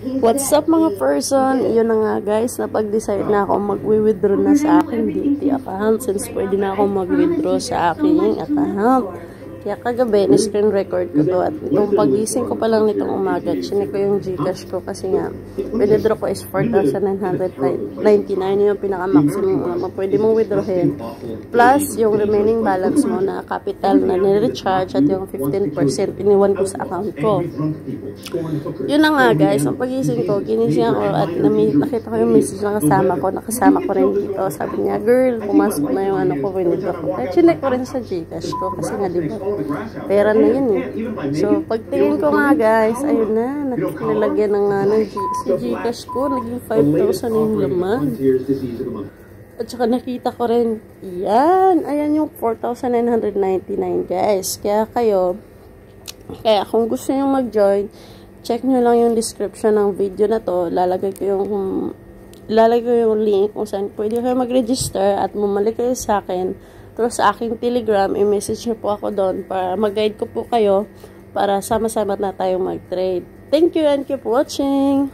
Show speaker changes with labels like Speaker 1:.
Speaker 1: What's up mga person? Yun na nga guys, napag-decide na ako mag-withdraw na sa aking DT account since pwede na ako mag-withdraw sa aking account. Kaya kagabi, na-screen record ko to at itong pagising ko pa lang nitong umaga, chinek ko yung Gcash ko kasi nga, withdraw ko is 4,999 yung pinaka-maximum na pwede mong withdrawin. Plus, yung remaining balance mo na capital na nire-recharge at yung 15% iniwan ko sa account ko. Yun na nga guys, ang pagising ko, ginising ako at nakita ko yung message na nakasama ko rin dito. Sabi niya, girl, pumasok na yung ano ko, withdraw ko. Kaya chinek ko rin sa Gcash ko kasi nga diba, pera na yun eh. So, pagtingin ko nga guys, ayun na, nilagyan na nga ng Gcash ko, naging 5,000 yung laman. At saka nakita ko rin, ayan yung 4,999 guys. Kaya kung gusto nyo mag-join, check nyo lang yung description ng video na to. Lalagay ko yung link kung saan pwede kayo mag-register at bumalik kayo sa akin. Tapos sa aking Telegram, i-message nyo po ako doon para mag-guide ko po kayo para sama-sama na tayong mag-trade. Thank you and keep watching!